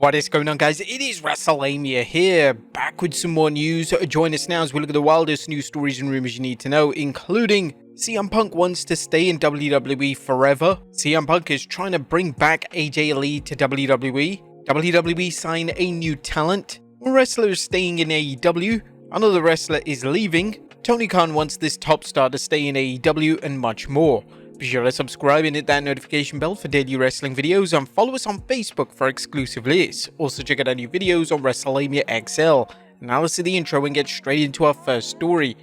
What is going on, guys? It is WrestleMania here, back with some more news. Join us now as we look at the wildest news stories and rumors you need to know, including CM Punk wants to stay in WWE forever. CM Punk is trying to bring back AJ Lee to WWE. WWE sign a new talent. One wrestler is staying in AEW. Another wrestler is leaving. Tony Khan wants this top star to stay in AEW, and much more. Be sure to subscribe and hit that notification bell for daily wrestling videos, and follow us on Facebook for exclusive lists. Also check out our new videos on WrestleMania XL. Now let's see the intro and get straight into our first story.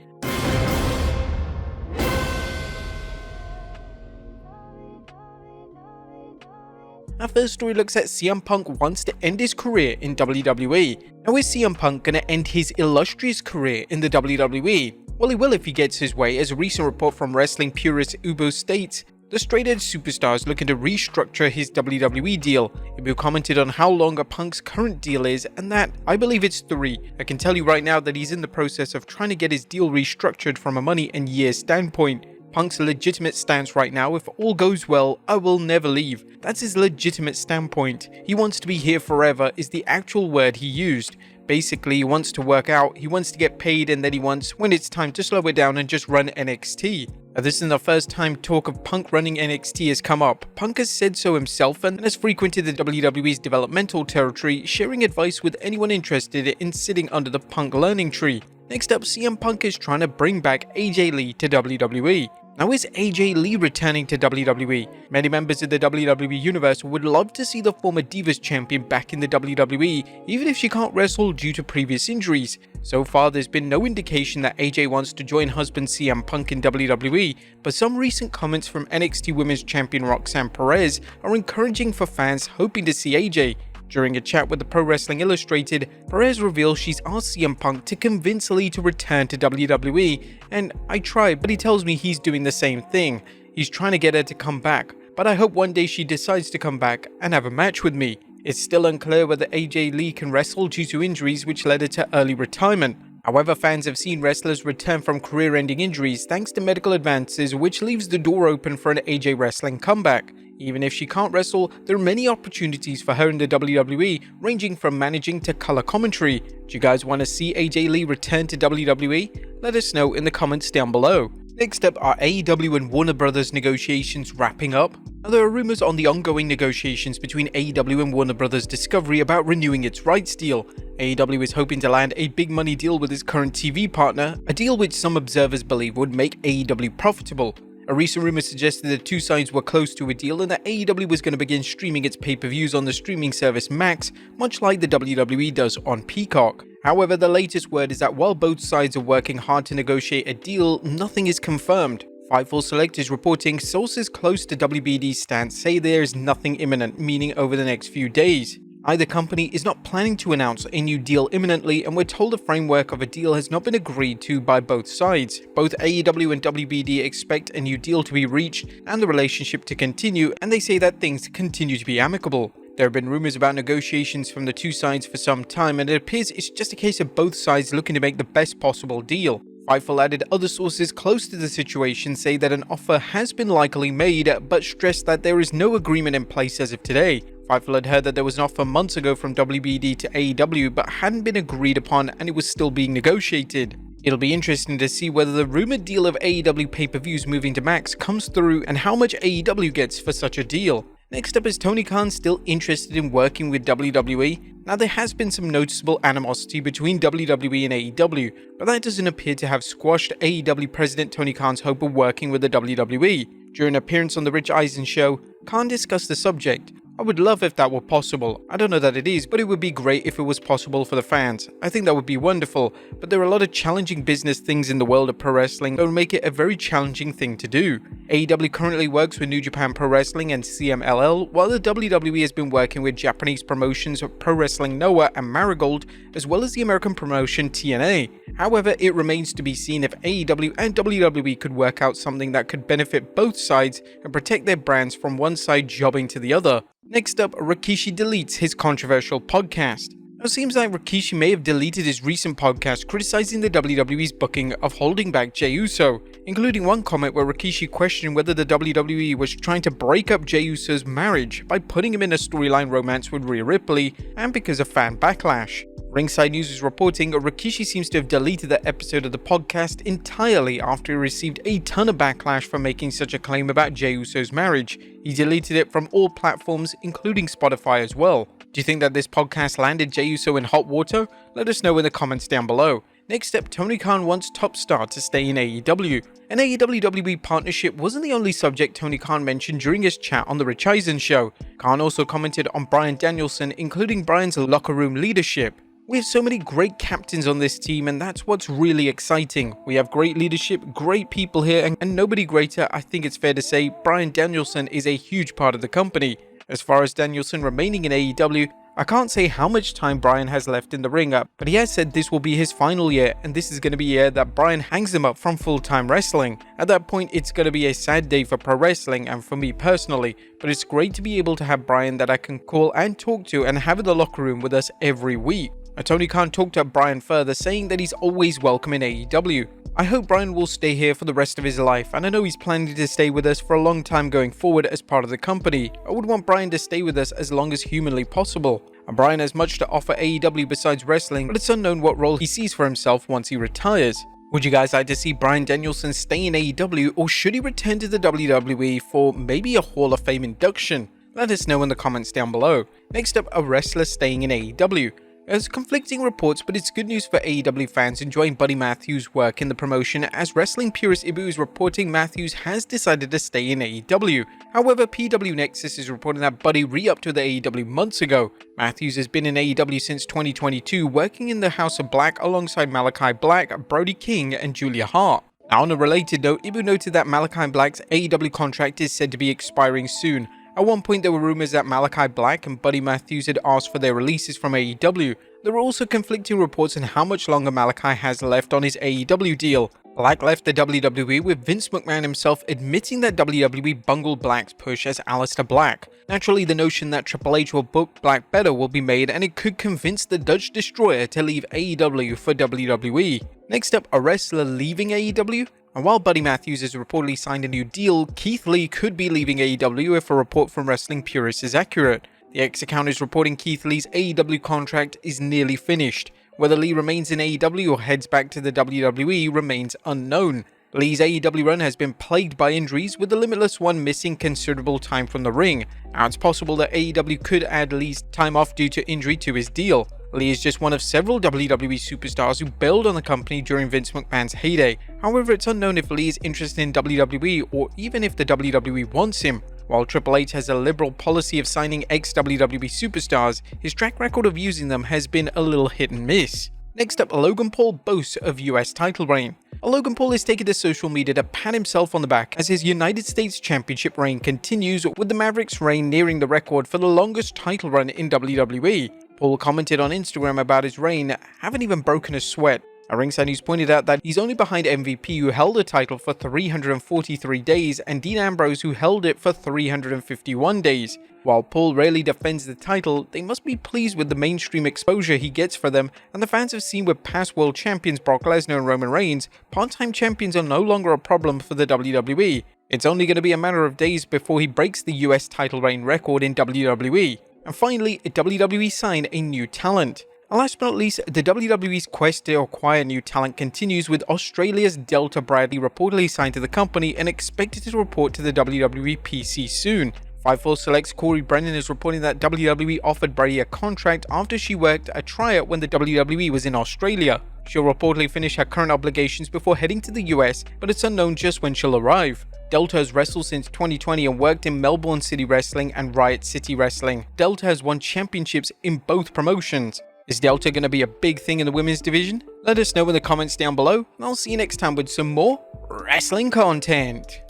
Our first story looks at CM Punk wants to end his career in WWE. Now is CM Punk going to end his illustrious career in the WWE? Well, he will if he gets his way, as a recent report from wrestling purist Ubo states. The straight-edge superstar is looking to restructure his WWE deal. Ubo commented on how long Punk's current deal is, and that, I believe it's 3. I can tell you right now that he's in the process of trying to get his deal restructured from a money and years standpoint. Punk's legitimate stance right now: if all goes well, I will never leave. That's his legitimate standpoint. He wants to be here forever is the actual word he used. Basically, he wants to work out, he wants to get paid, and then he wants, when it's time, to slow it down and just run NXT. Now, this isn't the first time talk of Punk running NXT has come up. Punk has said so himself and has frequented the WWE's developmental territory, sharing advice with anyone interested in sitting under the Punk learning tree. Next up, CM Punk is trying to bring back AJ Lee to WWE. Now is AJ Lee returning to WWE? Many members of the WWE universe would love to see the former Divas champion back in the WWE, even if she can't wrestle due to previous injuries. So far, there's been no indication that AJ wants to join husband CM Punk in WWE, but some recent comments from NXT Women's Champion Roxanne Perez are encouraging for fans hoping to see AJ. During a chat with the Pro Wrestling Illustrated, Perez reveals she's asked CM Punk to convince Lee to return to WWE, and I tried, but he tells me he's doing the same thing. He's trying to get her to come back, but I hope one day she decides to come back and have a match with me. It's still unclear whether AJ Lee can wrestle due to injuries which led her to early retirement. However, fans have seen wrestlers return from career-ending injuries thanks to medical advances, which leaves the door open for an AJ wrestling comeback. Even if she can't wrestle, there are many opportunities for her in the WWE, ranging from managing to color commentary. Do you guys want to see AJ Lee return to WWE? Let us know in the comments down below. Next up are AEW and Warner Brothers negotiations wrapping up. Now, there are rumors on the ongoing negotiations between AEW and Warner Brothers Discovery about renewing its rights deal. AEW is hoping to land a big money deal with its current TV partner, a deal which some observers believe would make AEW profitable. A recent rumor suggested that two sides were close to a deal and that AEW was going to begin streaming its pay-per-views on the streaming service Max, much like the WWE does on Peacock. However, the latest word is that while both sides are working hard to negotiate a deal, nothing is confirmed. Fightful Select is reporting sources close to WBD's stance say there is nothing imminent, meaning over the next few days. Either company is not planning to announce a new deal imminently, and we're told the framework of a deal has not been agreed to by both sides. Both AEW and WBD expect a new deal to be reached and the relationship to continue, and they say that things continue to be amicable. There have been rumors about negotiations from the two sides for some time, and it appears it's just a case of both sides looking to make the best possible deal. Fightful added other sources close to the situation say that an offer has been likely made, but stressed that there is no agreement in place as of today. Fightful had heard that there was an offer months ago from WBD to AEW, but hadn't been agreed upon and it was still being negotiated. It'll be interesting to see whether the rumored deal of AEW pay-per-views moving to Max comes through and how much AEW gets for such a deal. Next up is Tony Khan still interested in working with WWE. Now, there has been some noticeable animosity between WWE and AEW, but that doesn't appear to have squashed AEW President Tony Khan's hope of working with the WWE. During an appearance on The Rich Eisen Show, Khan discussed the subject. I would love if that were possible. I don't know that it is, but it would be great if it was possible for the fans. I think that would be wonderful, but there are a lot of challenging business things in the world of pro wrestling that would make it a very challenging thing to do. AEW currently works with New Japan Pro Wrestling and CMLL, while the WWE has been working with Japanese promotions Pro Wrestling Noah and Marigold, as well as the American promotion TNA. However, it remains to be seen if AEW and WWE could work out something that could benefit both sides and protect their brands from one side jobbing to the other. Next up, Rikishi deletes his controversial podcast. It seems like Rikishi may have deleted his recent podcast criticizing the WWE's booking of holding back Jey Uso, including one comment where Rikishi questioned whether the WWE was trying to break up Jey Uso's marriage by putting him in a storyline romance with Rhea Ripley and because of fan backlash. Ringside News is reporting Rikishi seems to have deleted that episode of the podcast entirely after he received a ton of backlash for making such a claim about Jey Uso's marriage. He deleted it from all platforms, including Spotify as well. Do you think that this podcast landed Jey Uso in hot water? Let us know in the comments down below. Next up, Tony Khan wants top star to stay in AEW. An AEW-WWE partnership wasn't the only subject Tony Khan mentioned during his chat on The Rich Eisen show. Khan also commented on Bryan Danielson, including Bryan's locker room leadership. We have so many great captains on this team, and that's what's really exciting. We have great leadership, great people here, and nobody greater. I think it's fair to say Bryan Danielson is a huge part of the company. As far as Danielson remaining in AEW, I can't say how much time Bryan has left in the ring up, but he has said this will be his final year, and this is going to be a year that Bryan hangs him up from full-time wrestling. At that point, it's going to be a sad day for pro wrestling and for me personally, but it's great to be able to have Bryan that I can call and talk to and have in the locker room with us every week. Tony Khan talked up Bryan further, saying that he's always welcome in AEW. I hope Bryan will stay here for the rest of his life, and I know he's planning to stay with us for a long time going forward as part of the company. I would want Bryan to stay with us as long as humanly possible. And Bryan has much to offer AEW besides wrestling, but it's unknown what role he sees for himself once he retires. Would you guys like to see Bryan Danielson stay in AEW, or should he return to the WWE for maybe a Hall of Fame induction? Let us know in the comments down below. Next up, a wrestler staying in AEW. There's conflicting reports, but it's good news for AEW fans enjoying Buddy Matthews' work in the promotion, as wrestling purist Ibu is reporting Matthews has decided to stay in AEW. However, PW Nexus is reporting that Buddy re-upped with AEW months ago. Matthews has been in AEW since 2022, working in the House of Black alongside Malachi Black, Brody King, and Julia Hart. Now, on a related note, Ibu noted that Malachi Black's AEW contract is said to be expiring soon. At one point, there were rumors that Malachi Black and Buddy Matthews had asked for their releases from AEW. There were also conflicting reports on how much longer Malachi has left on his AEW deal. Black left the WWE with Vince McMahon himself admitting that WWE bungled Black's push as Aleister Black. Naturally, the notion that Triple H will book Black better will be made, and it could convince the Dutch Destroyer to leave AEW for WWE. Next up, a wrestler leaving AEW? And while Buddy Matthews has reportedly signed a new deal, Keith Lee could be leaving AEW if a report from Wrestling Purists is accurate. The X account is reporting Keith Lee's AEW contract is nearly finished. Whether Lee remains in AEW or heads back to the WWE remains unknown. Lee's AEW run has been plagued by injuries, with the Limitless One missing considerable time from the ring. Now it's possible that AEW could add Lee's time off due to injury to his deal. Lee is just one of several WWE superstars who bailed on the company during Vince McMahon's heyday. However, it's unknown if Lee is interested in WWE or even if the WWE wants him. While Triple H has a liberal policy of signing ex-WWE superstars, his track record of using them has been a little hit and miss. Next up, Logan Paul boasts of US title reign. Logan Paul has taken to social media to pat himself on the back as his United States Championship reign continues, with the Mavericks' reign nearing the record for the longest title run in WWE. Paul commented on Instagram about his reign, "Haven't even broken a sweat." Ringside News pointed out that he's only behind MVP, who held the title for 343 days, and Dean Ambrose, who held it for 351 days. While Paul rarely defends the title, they must be pleased with the mainstream exposure he gets for them, and the fans have seen with past world champions Brock Lesnar and Roman Reigns, part-time champions are no longer a problem for the WWE. It's only going to be a matter of days before he breaks the US title reign record in WWE. And finally, WWE signed a new talent. And last but not least, the WWE's quest to acquire new talent continues, with Australia's Delta Bradley reportedly signed to the company and expected to report to the WWE PC soon. Fightful Select's Corey Brennan is reporting that WWE offered Bradley a contract after she worked a tryout when the WWE was in Australia. She'll reportedly finish her current obligations before heading to the US, but it's unknown just when she'll arrive. Delta has wrestled since 2020 and worked in Melbourne City Wrestling and Riot City Wrestling. Delta has won championships in both promotions. Is Delta going to be a big thing in the women's division? Let us know in the comments down below, and I'll see you next time with some more wrestling content.